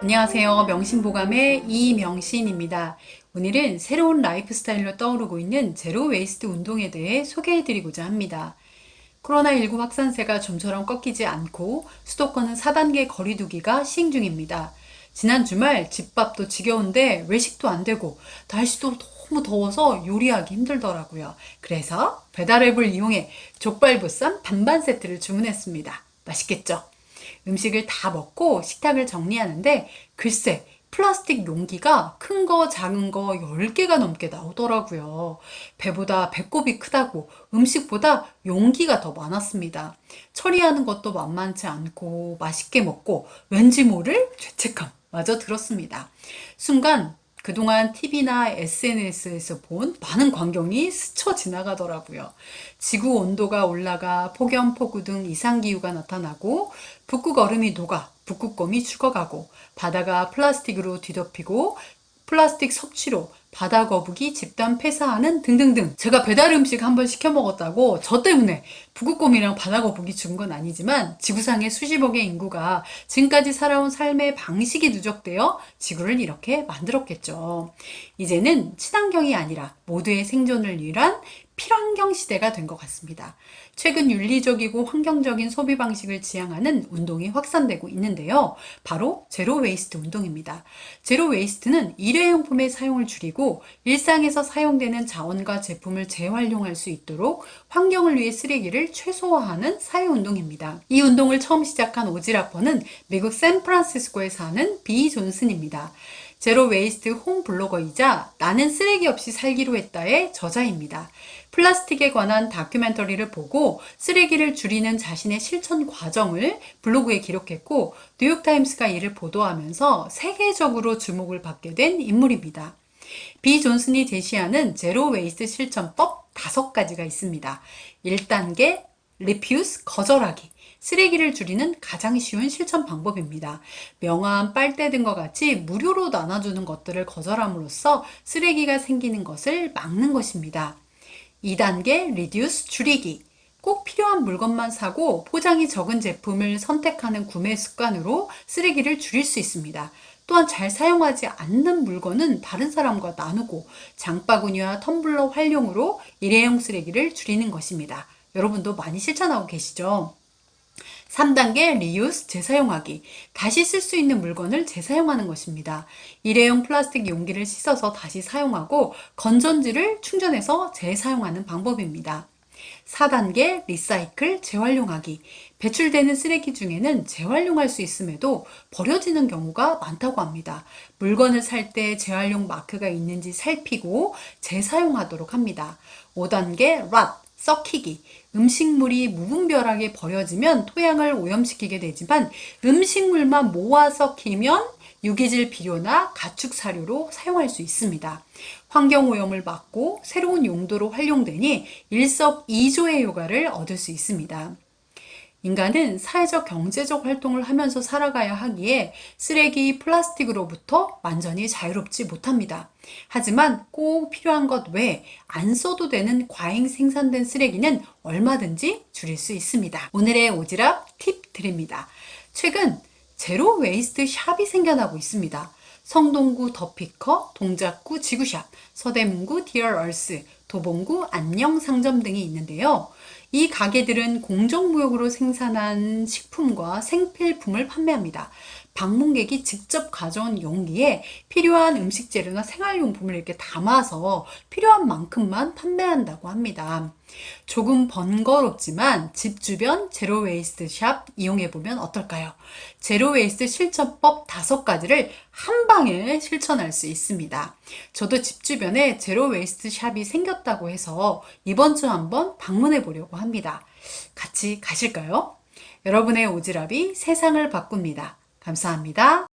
안녕하세요. 명신보감의 이명신입니다. 오늘은 새로운 라이프 스타일로 떠오르고 있는 제로 웨이스트 운동에 대해 소개해드리고자 합니다. 코로나19 확산세가 좀처럼 꺾이지 않고 수도권은 4단계 거리두기가 시행 중입니다. 지난 주말 집밥도 지겨운데 외식도 안 되고 날씨도 너무 더워서 요리하기 힘들더라고요. 그래서 배달앱을 이용해 족발보쌈 반반 세트를 주문했습니다. 맛있겠죠? 음식을 다 먹고 식탁을 정리하는데 글쎄 플라스틱 용기가 큰 거 작은 거 10개가 넘게 나오더라고요. 배보다 배꼽이 크다고 음식보다 용기가 더 많았습니다. 처리하는 것도 만만치 않고 맛있게 먹고 왠지 모를 죄책감 마저 들었습니다. 순간 그동안 TV나 SNS에서 본 많은 광경이 스쳐 지나가더라고요. 지구 온도가 올라가 폭염폭우 등 이상기후가 나타나고 북극 얼음이 녹아 북극곰이 죽어가고 바다가 플라스틱으로 뒤덮이고 플라스틱 섭취로 바다 거북이 집단 폐사하는 등등등. 제가 배달 음식 한번 시켜 먹었다고 저 때문에 북극곰이랑 바다 거북이 죽은 건 아니지만 지구상의 수십억의 인구가 지금까지 살아온 삶의 방식이 누적되어 지구를 이렇게 만들었겠죠. 이제는 친환경이 아니라 모두의 생존을 위한 필환경 시대가 된 것 같습니다. 최근 윤리적이고 환경적인 소비 방식을 지향하는 운동이 확산되고 있는데요. 바로 제로 웨이스트 운동입니다. 제로 웨이스트는 일회용품의 사용을 줄이고 일상에서 사용되는 자원과 제품을 재활용할 수 있도록 환경을 위해 쓰레기를 최소화하는 사회운동입니다. 이 운동을 처음 시작한 오지라퍼는 미국 샌프란시스코에 사는 비 존슨입니다. 제로 웨이스트 홈 블로거이자 나는 쓰레기 없이 살기로 했다의 저자입니다. 플라스틱에 관한 다큐멘터리를 보고 쓰레기를 줄이는 자신의 실천 과정을 블로그에 기록했고 뉴욕타임스가 이를 보도하면서 세계적으로 주목을 받게 된 인물입니다. 비 존슨이 제시하는 제로 웨이스트 실천법 5가지가 있습니다. 1단계 리퓨스 거절하기. 쓰레기를 줄이는 가장 쉬운 실천 방법입니다. 명함, 빨대 등과 같이 무료로 나눠주는 것들을 거절함으로써 쓰레기가 생기는 것을 막는 것입니다. 2단계 리듀스 줄이기. 꼭 필요한 물건만 사고 포장이 적은 제품을 선택하는 구매 습관으로 쓰레기를 줄일 수 있습니다. 또한 잘 사용하지 않는 물건은 다른 사람과 나누고 장바구니와 텀블러 활용으로 일회용 쓰레기를 줄이는 것입니다. 여러분도 많이 실천하고 계시죠? 3단계 리유스 재사용하기. 다시 쓸 수 있는 물건을 재사용하는 것입니다. 일회용 플라스틱 용기를 씻어서 다시 사용하고 건전지를 충전해서 재사용하는 방법입니다. 4단계 리사이클 재활용하기. 배출되는 쓰레기 중에는 재활용할 수 있음에도 버려지는 경우가 많다고 합니다. 물건을 살 때 재활용 마크가 있는지 살피고 재사용하도록 합니다. 5단계 랏 썩히기. 음식물이 무분별하게 버려지면 토양을 오염시키게 되지만 음식물만 모아 썩히면 유기질 비료나 가축 사료로 사용할 수 있습니다. 환경오염을 막고 새로운 용도로 활용되니 일석이조의 효과를 얻을 수 있습니다. 인간은 사회적 경제적 활동을 하면서 살아가야 하기에 쓰레기 플라스틱으로부터 완전히 자유롭지 못합니다. 하지만 꼭 필요한 것 외에 안 써도 되는 과잉 생산된 쓰레기는 얼마든지 줄일 수 있습니다. 오늘의 오지랖 팁 드립니다. 최근 제로 웨이스트 샵이 생겨나고 있습니다. 성동구 더피커, 동작구 지구샵, 서대문구 디얼 얼스, 도봉구 안녕상점 등이 있는데요. 이 가게들은 공정무역으로 생산한 식품과 생필품을 판매합니다. 방문객이 직접 가져온 용기에 필요한 음식 재료나 생활용품을 이렇게 담아서 필요한 만큼만 판매한다고 합니다. 조금 번거롭지만 집 주변 제로 웨이스트 샵 이용해 보면 어떨까요? 제로 웨이스트 실천법 5가지를 한 방에 실천할 수 있습니다. 저도 집 주변에 제로 웨이스트 샵이 생겼다고 해서 이번 주 한번 방문해 보려고 합니다. 같이 가실까요? 여러분의 오지랖이 세상을 바꿉니다. 감사합니다.